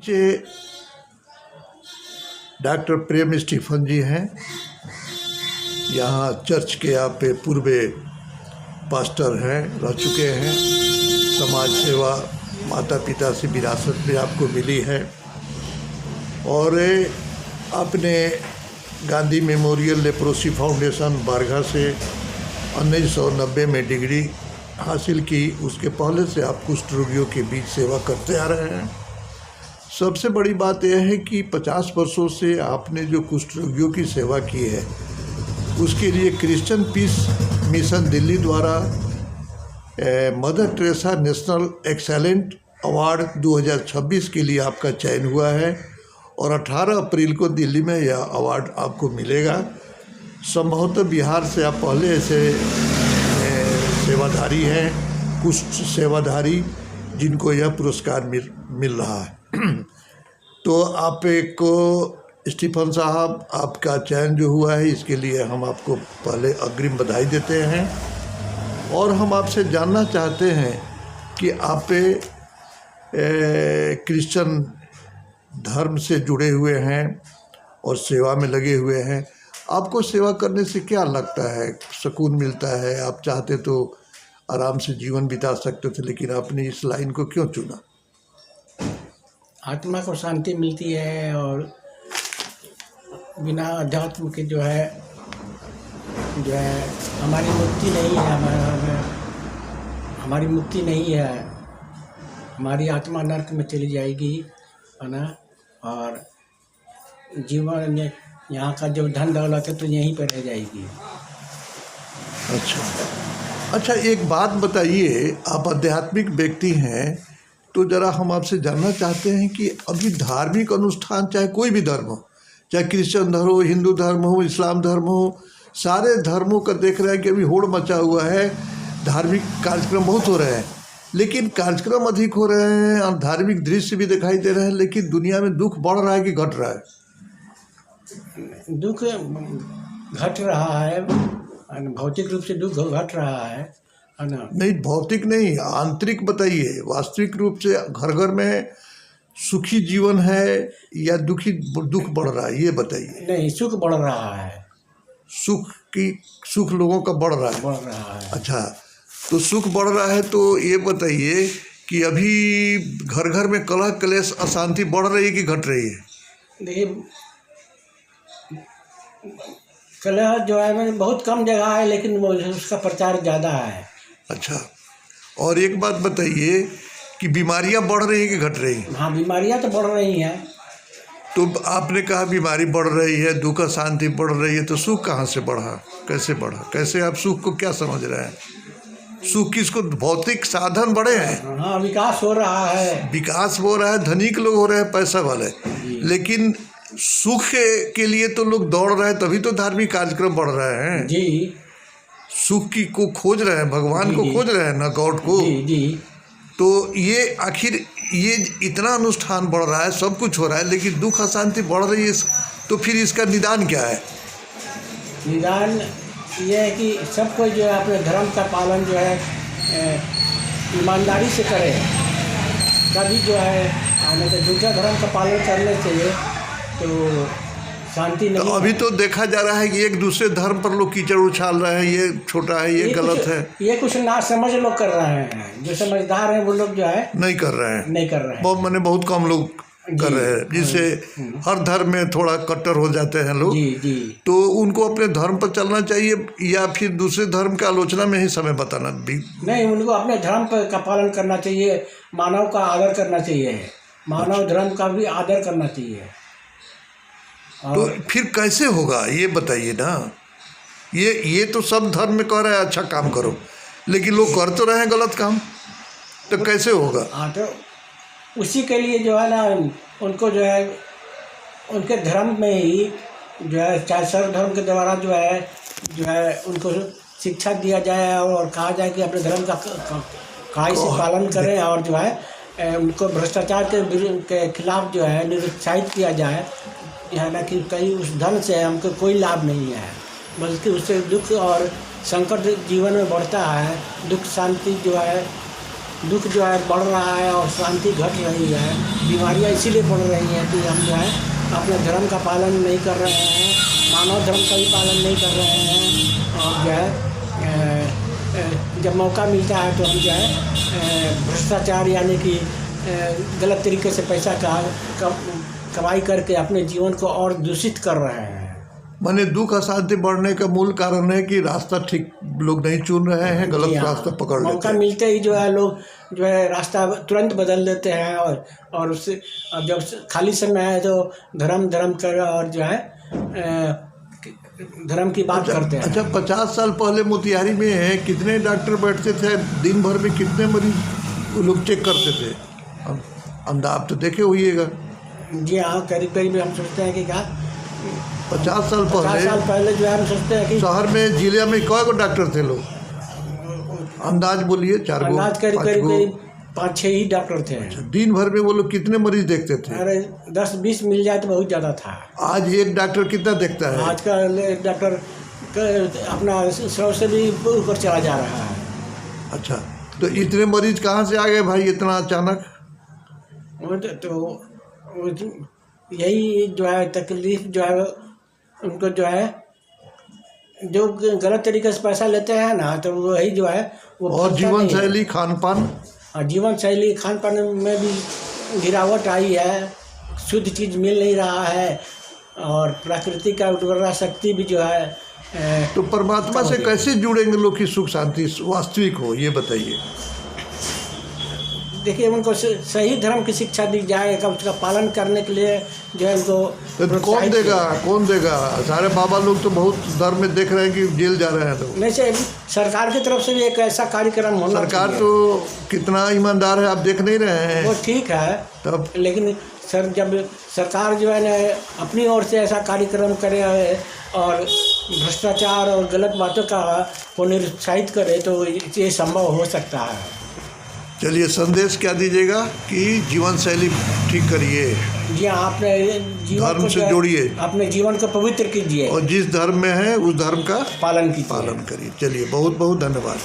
जे doctor प्रेम Stephen जी हैं। यहाँ church के यहाँ पे पूर्व पास्टर हैं, रह चुके हैं। समाज सेवा माता पिता से विरासत में आपको मिली है और आपने गांधी मेमोरियल लेप्रोसी फाउंडेशन बारघा से 1990 में डिग्री हासिल की। उसके पहले से आप कुष्ठ रोगियों के बीच सेवा करते आ रहे हैं। सबसे बड़ी बात यह है कि 50 वर्षों से आपने जो कुष्ठ रोगियों की सेवा की है उसके लिए क्रिश्चियन पीस मिशन दिल्ली द्वारा mother Teresa national excellent award 2026 के लिए आपका चयन हुआ है और 18 अप्रैल को दिल्ली में यह अवार्ड आपको मिलेगा। संभवतः बिहार से आप पहले ऐसे सेवाधारी हैं, कुष्ठ सेवाधारी, जिनको यह पुरस्कार मिल रहा है। तो आप को स्टीफन साहब, आपका चयन जो हुआ है इसके लिए हम आपको पहले अग्रिम बधाई देते हैं और हम आपसे जानना चाहते हैं कि आप क्रिश्चियन धर्म से जुड़े हुए हैं और सेवा में लगे हुए हैं। आपको सेवा करने से क्या लगता है? सुकून मिलता है? आप चाहते तो आराम से जीवन बिता सकते थे, लेकिन आपने इस लाइन को क्यों चुना? आत्मा को शांति मिलती है और बिना अध्यात्म के जो है हमारी मुक्ति नहीं है। हमारी मुक्ति नहीं है, हमारी आत्मा नरक में चली जाएगी, है ना। और जीवन यहाँ का जो धन दौलत है तो यहीं पर रह जाएगी। अच्छा, एक बात बताइए, आप आध्यात्मिक व्यक्ति हैं तो ज़रा हम आपसे जानना चाहते हैं कि अभी धार्मिक अनुष्ठान, चाहे कोई भी धर्म हो, चाहे क्रिश्चियन धर्म हो, हिंदू धर्म हो, इस्लाम धर्म हो, सारे धर्मों का देख रहे हैं कि अभी होड़ मचा हुआ है। धार्मिक कार्यक्रम बहुत हो रहे हैं, लेकिन कार्यक्रम अधिक हो रहे हैं और धार्मिक दृश्य भी दिखाई दे रहे हैं, लेकिन दुनिया में दुख बढ़ रहा है कि घट रहा है? दुख घट रहा है, भौतिक रूप से दुख घट रहा है ना। नहीं, भौतिक नहीं, आंतरिक बताइए। वास्तविक रूप से घर घर में सुखी जीवन है या दुख बढ़ रहा है, ये बताइए। नहीं, सुख बढ़ रहा है। सुख लोगों का बढ़ रहा है। अच्छा, तो सुख बढ़ रहा है तो ये बताइए कि अभी घर घर में कलह क्लेश अशांति बढ़ रही है कि घट रही है? देखिए, कलह जो है बहुत कम जगह है, लेकिन उसका प्रचार ज़्यादा है। अच्छा, और एक बात बताइए कि बीमारियां बढ़ रही हैं कि घट रही हैं? हाँ, बीमारियां तो बढ़ रही हैं। तो आपने कहा बीमारी बढ़ रही है, दुख अशांति बढ़ रही है, तो सुख कहाँ से बढ़ा? कैसे बढ़ा? कैसे आप सुख को क्या समझ रहे हैं? सुख किसको? भौतिक साधन बढ़े हैं। हाँ, विकास हो रहा है। विकास हो रहा है, धनिक लोग हो रहे हैं, पैसा वाले, लेकिन सुख के लिए तो लोग दौड़ रहे हैं, तभी तो धार्मिक कार्यक्रम बढ़ रहे हैं जी। सुख की को खोज रहे हैं, भगवान को खोज रहे हैं ना, गॉड को। जी। तो ये आखिर ये इतना अनुष्ठान बढ़ रहा है, सब कुछ हो रहा है, लेकिन दुख अशांति बढ़ रही है, तो फिर इसका निदान क्या है? निदान ये है कि सब कोई जो है अपने धर्म का पालन जो है ईमानदारी से करे। कभी जो है तो दूसरा धर्म का पालन करने से तो शांति नहीं। तो अभी तो देखा जा रहा है कि एक दूसरे धर्म पर लोग कीचड़ उछाल रहे हैं, ये छोटा है, ये गलत है। ये कुछ ना समझ लोग कर रहे हैं, जो समझदार हैं वो लोग जो है नहीं कर रहे हैं। बहुत कम लोग कर रहे हैं, जिससे हर धर्म में थोड़ा कट्टर हो जाते हैं लोग। जी। तो उनको अपने धर्म पर चलना चाहिए या फिर दूसरे धर्म की आलोचना में ही समय बताना भी? नहीं, उनको अपने धर्म का पालन करना चाहिए, मानव का आदर करना चाहिए, मानव धर्म का भी आदर करना चाहिए। तो फिर कैसे होगा ये बताइए ना। ये तो सब धर्म में कह रहे हैं अच्छा काम करो, लेकिन लोग कर तो रहे हैं गलत काम, तो कैसे होगा? हाँ, तो उसी के लिए जो है ना, उनको जो है उनके धर्म में ही जो है, चाहे सर्व धर्म के द्वारा जो है उनको शिक्षा दिया जाए और कहा जाए कि अपने धर्म का कड़ाई से पालन करें और जो है उनको भ्रष्टाचार के खिलाफ जो है निरुत्साहित किया जाए, है ना, कि कहीं उस धन से हमको कोई लाभ नहीं है, बल्कि उससे दुख और संकट जीवन में बढ़ता है। दुख शांति जो है दुख जो है बढ़ रहा है और शांति घट रही है। बीमारियां इसीलिए बढ़ रही हैं कि हम जो है अपने धर्म का पालन नहीं कर रहे हैं, मानव धर्म का भी पालन नहीं कर रहे हैं। और जो है जब मौका मिलता है तो हम जो है भ्रष्टाचार यानी कि गलत तरीके से पैसा कमाई करके अपने जीवन को और दूषित कर रहे हैं। माने दुख अशांति बढ़ने का मूल कारण है कि रास्ता ठीक लोग नहीं चुन रहे हैं, गलत रास्ता पकड़ लेते हैं। मौका मिलते ही जो है लोग जो है रास्ता तुरंत बदल देते हैं और उससे जब खाली समय है तो धर्म कर और जो है धर्म की बात करते हैं। अच्छा, 50 साल पहले मोतिहारी में है कितने डॉक्टर बैठते थे, दिन भर में कितने मरीज लोग चेक करते थे? आप तो देखे होइएगा। जी हाँ, करीब करीब हम सोचते हैं कि क्या 50 साल 50 साल पहले जो है हम सोचते हैं कि शहर में जिले में कई गो डॉक्टर थे लोग? अंदाज बोलिए। 4 गो, अंदाज करीब 5-6 ही डॉक्टर थे। दिन भर में वो लोग कितने मरीज देखते थे? अरे 10-20 मिल जाए तो बहुत ज़्यादा था। आज एक डॉक्टर कितना देखता है? आज का एक डॉक्टर अपना 100 से भी ऊपर चला जा रहा है। अच्छा, तो इतने मरीज कहाँ से आ गए भाई इतना अचानक? तो यही जो है तकलीफ जो है उनको जो है जो गलत तरीके से पैसा लेते हैं ना, तो वही जो है वो। और जीवन शैली, खान पान, जीवन शैली खान पान में भी गिरावट आई है, शुद्ध चीज़ मिल नहीं रहा है और प्राकृतिक का उर्वरा शक्ति भी जो है। तो परमात्मा से कैसे जुड़ेंगे लोग कि सुख शांति वास्तविक हो, ये बताइए। देखिए, उनको सही धर्म की शिक्षा दी जाए, उसका पालन करने के लिए जो है उनको तो कौन देगा? सारे बाबा लोग तो बहुत धर्म में देख रहे हैं कि जेल जा रहे हैं लोग। नहीं से सरकार की तरफ से भी एक ऐसा कार्यक्रम होना चाहिए। सरकार तो कितना ईमानदार है, आप देख नहीं रहे हैं। वो ठीक है तब, लेकिन जब सरकार जो है ना अपनी ओर से ऐसा कार्यक्रम करे और भ्रष्टाचार और गलत बातों को निरुत्साहित करे तो ये संभव हो सकता है। चलिए, संदेश क्या दीजिएगा? कि जीवन शैली ठीक करिए। जी हाँ, अपने जीवन धर्म से जोड़िए, अपने जीवन को पवित्र कीजिए और जिस धर्म में है उस धर्म का पालन करिए। चलिए, बहुत बहुत धन्यवाद।